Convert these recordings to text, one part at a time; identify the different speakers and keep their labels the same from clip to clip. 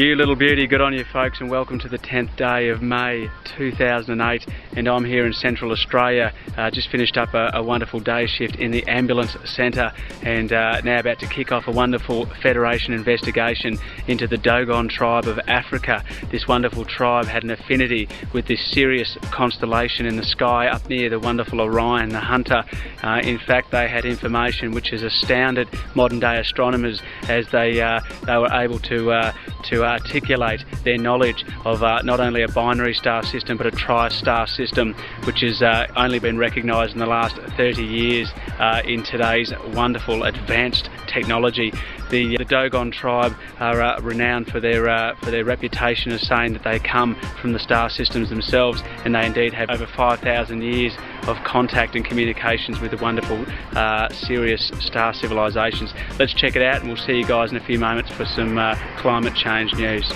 Speaker 1: You little beauty, good on you folks, and welcome to the 10th day of May 2008, and I'm here in Central Australia. Just finished up a wonderful day shift in the ambulance centre, and now about to kick off a wonderful Federation investigation into the Dogon Tribe of Africa. This wonderful tribe had an affinity with this Sirius constellation in the sky up near the wonderful Orion, the Hunter. In fact, they had information which has astounded modern day astronomers as they were able to articulate their knowledge of not only a binary star system but a tri-star system, which has only been recognised in the last 30 years in today's wonderful advanced technology. The Dogon tribe are renowned for their reputation as saying that they come from the star systems themselves, and they indeed have over 5,000 years of contact and communications with the wonderful Sirius star civilisations. Let's check it out, and we'll see you guys in a few moments for some climate change news.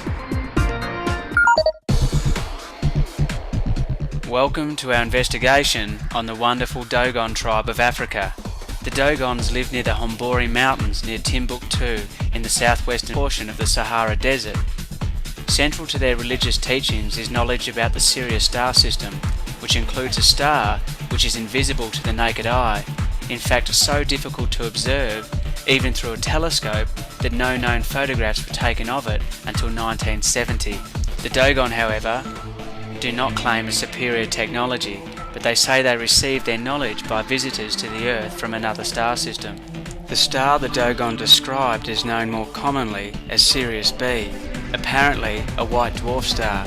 Speaker 1: Welcome to our investigation on the wonderful Dogon Tribe of Africa. The Dogons live near the Hmmmmmm Mountains near Timbuktu in the southwestern portion of the Sahara Desert. Central to their religious teachings is knowledge about the Sirius star system, which includes a star which is invisible to the naked eye, in fact so difficult to observe, even through a telescope, that no known photographs were taken of it until 1970. The Dogon, however, do not claim a superior technology, but they say they received their knowledge by visitors to the Earth from another star system. The star the Dogon described is known more commonly as Sirius B, apparently a white dwarf star.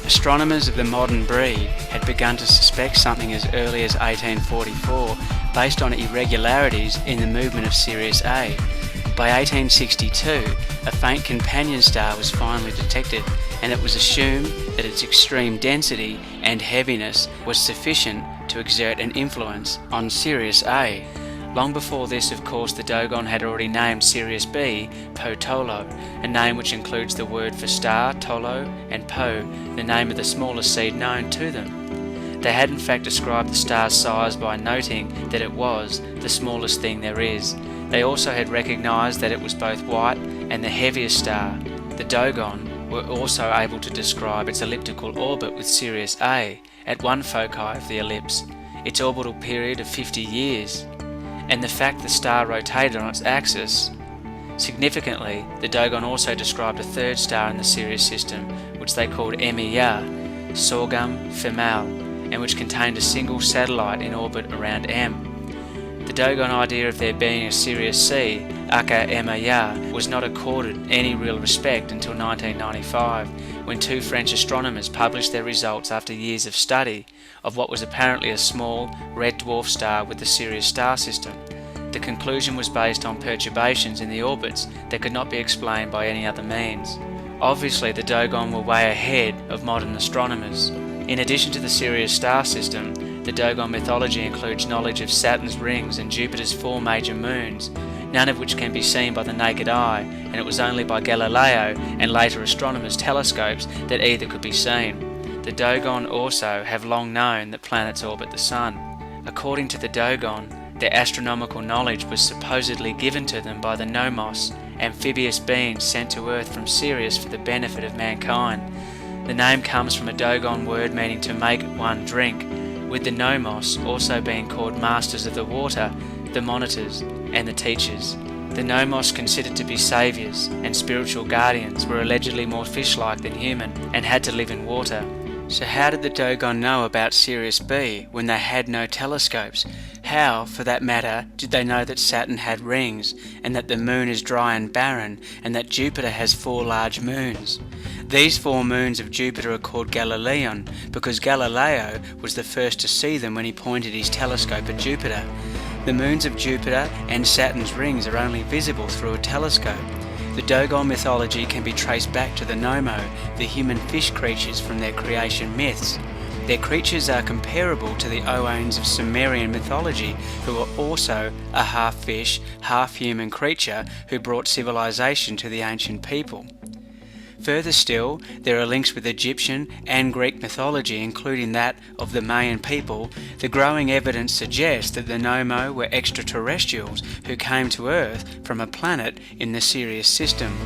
Speaker 1: Astronomers of the modern breed had begun to suspect something as early as 1844 based on irregularities in the movement of Sirius A. By 1862, a faint companion star was finally detected, and it was assumed that its extreme density and heaviness was sufficient to exert an influence on Sirius A. Long before this, of course, the Dogon had already named Sirius B Po Tolo, a name which includes the word for star, Tolo, and Po, the name of the smallest seed known to them. They had in fact described the star's size by noting that it was the smallest thing there is. They also had recognised that it was both white and the heaviest star. The Dogon were also able to describe its elliptical orbit with Sirius A at one foci of the ellipse, its orbital period of 50 years, and the fact the star rotated on its axis. Significantly, the Dogon also described a third star in the Sirius system, which they called Mya, Sorghum Female, and which contained a single satellite in orbit around M. The Dogon idea of there being a Sirius C, Aka Mya, was not accorded any real respect until 1995, when two French astronomers published their results after years of study of what was apparently a small red dwarf star with the Sirius star system. The conclusion was based on perturbations in the orbits that could not be explained by any other means. Obviously, the Dogon were way ahead of modern astronomers. In addition to the Sirius star system, the Dogon mythology includes knowledge of Saturn's rings and Jupiter's 4 major moons, none of which can be seen by the naked eye, and it was only by Galileo and later astronomers' telescopes that either could be seen. The Dogon also have long known that planets orbit the Sun. According to the Dogon, their astronomical knowledge was supposedly given to them by the Nomos, amphibious beings sent to Earth from Sirius for the benefit of mankind. The name comes from a Dogon word meaning to make one drink, with the Nomos also being called masters of the water, the monitors, and the teachers. The Nomos, considered to be saviours and spiritual guardians, were allegedly more fish-like than human and had to live in water. So how did the Dogon know about Sirius B when they had no telescopes? How, for that matter, did they know that Saturn had rings, and that the moon is dry and barren, and that Jupiter has 4 large moons? These 4 moons of Jupiter are called Galilean because Galileo was the first to see them when he pointed his telescope at Jupiter. The moons of Jupiter and Saturn's rings are only visible through a telescope. The Dogon mythology can be traced back to the Nomo, the human fish creatures from their creation myths. Their creatures are comparable to the Oannes of Sumerian mythology, who are also a half-fish, half-human creature who brought civilization to the ancient people. Further still, there are links with Egyptian and Greek mythology, including that of the Mayan people. The growing evidence suggests that the Nomo were extraterrestrials who came to Earth from a planet in the Sirius system.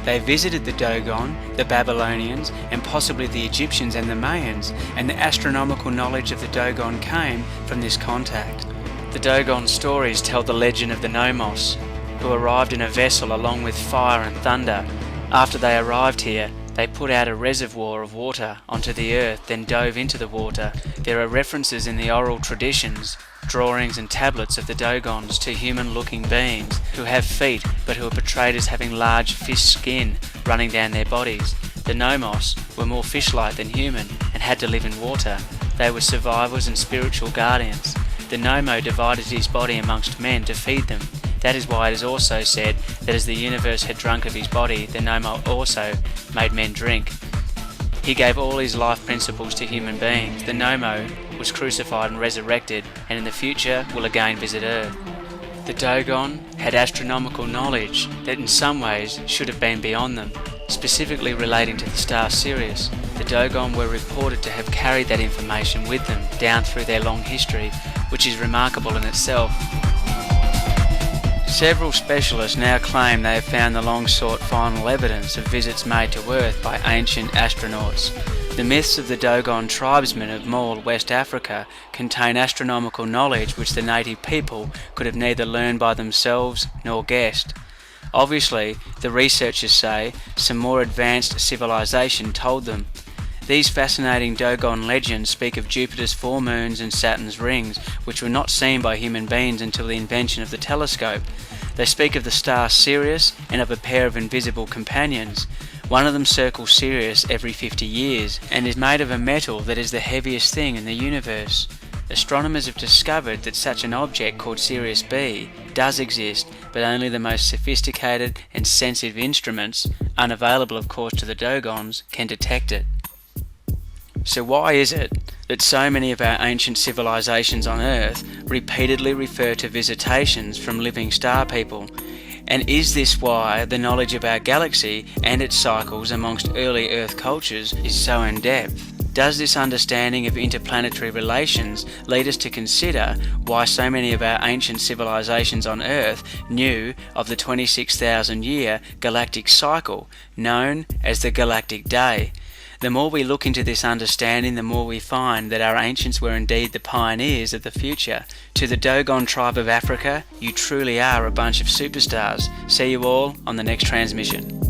Speaker 1: They visited the Dogon, the Babylonians, and possibly the Egyptians and the Mayans, and the astronomical knowledge of the Dogon came from this contact. The Dogon stories tell the legend of the Nomos, who arrived in a vessel along with fire and thunder. After they arrived here, they put out a reservoir of water onto the earth, then dove into the water. There are references in the oral traditions, drawings and tablets of the Dogons to human-looking beings who have feet but who are portrayed as having large fish skin running down their bodies. The Nomos were more fish-like than human and had to live in water. They were survivors and spiritual guardians. The Nomo divided his body amongst men to feed them. That is why it is also said that as the universe had drunk of his body, the Nomo also made men drink. He gave all his life principles to human beings. The Nomo was crucified and resurrected, and in the future will again visit Earth. The Dogon had astronomical knowledge that in some ways should have been beyond them, specifically relating to the star Sirius. The Dogon were reported to have carried that information with them down through their long history, which is remarkable in itself. Several specialists now claim they have found the long-sought final evidence of visits made to Earth by ancient astronauts. The myths of the Dogon tribesmen of Mall, West Africa, contain astronomical knowledge which the native people could have neither learned by themselves nor guessed. Obviously, the researchers say, some more advanced civilization told them. These fascinating Dogon legends speak of Jupiter's 4 moons and Saturn's rings, which were not seen by human beings until the invention of the telescope. They speak of the star Sirius and of a pair of invisible companions. One of them circles Sirius every 50 years and is made of a metal that is the heaviest thing in the universe. Astronomers have discovered that such an object called Sirius B does exist, but only the most sophisticated and sensitive instruments, unavailable of course to the Dogons, can detect it. So why is it that so many of our ancient civilizations on Earth repeatedly refer to visitations from living star people? And is this why the knowledge of our galaxy and its cycles amongst early Earth cultures is so in depth? Does this understanding of interplanetary relations lead us to consider why so many of our ancient civilizations on Earth knew of the 26,000-year galactic cycle known as the Galactic Day? The more we look into this understanding, the more we find that our ancients were indeed the pioneers of the future. To the Dogon Tribe of Africa, you truly are a bunch of superstars. See you all on the next transmission.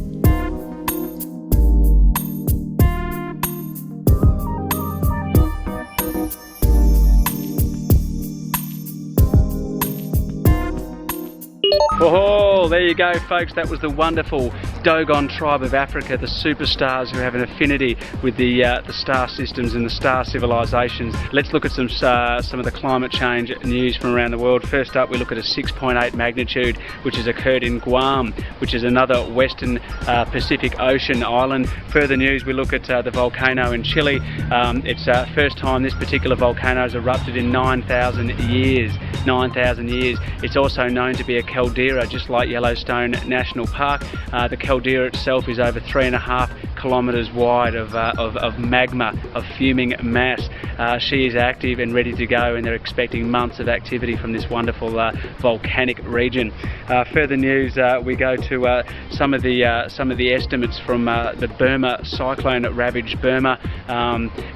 Speaker 1: Oh, there you go folks, that was the wonderful Dogon Tribe of Africa, the superstars who have an affinity with the star systems and the star civilizations. Let's look at some of the climate change news from around the world. First up, we look at a 6.8 magnitude which has occurred in Guam, which is another western Pacific Ocean island. Further news, we look at the volcano in Chile. It's the first time this particular volcano has erupted in 9,000 years. 9,000 years. It's also known to be a caldera, just like Yellowstone National Park. The caldera itself is over 3.5 kilometres wide of magma, of fuming mass. She is active and ready to go, and they're expecting months of activity from this wonderful volcanic region. Further news, we go to some of the estimates from the Burma cyclone that ravaged Burma.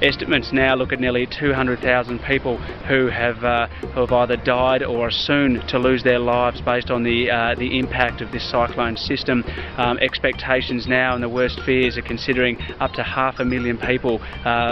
Speaker 1: Estimates now look at nearly 200,000 people who have either died or are soon to lose their lives based on the impact of this cyclone system. Expectations now and the worst fears are considering up to 500,000 people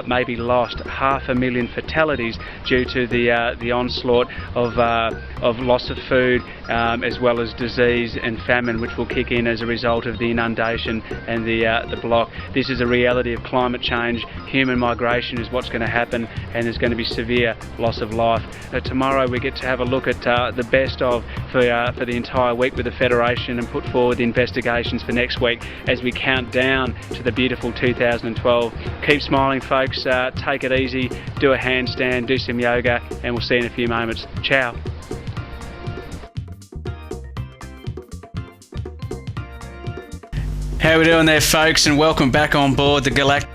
Speaker 1: may be lost, 500,000 fatalities due to the onslaught of loss of food as well as disease and famine, which will kick in as a result of the inundation and the block. This is a reality of climate change. Human migration is what's going to happen, and there's going to be severe loss of life. Tomorrow we get to have a look at the best of for the entire week with the Federation and put forward the investigations for next week as we count down to the beautiful 2012. Keep smiling folks, take it easy, do a handstand, do some yoga, and we'll see you in a few moments. Ciao. How we doing there folks, and welcome back on board the Galactic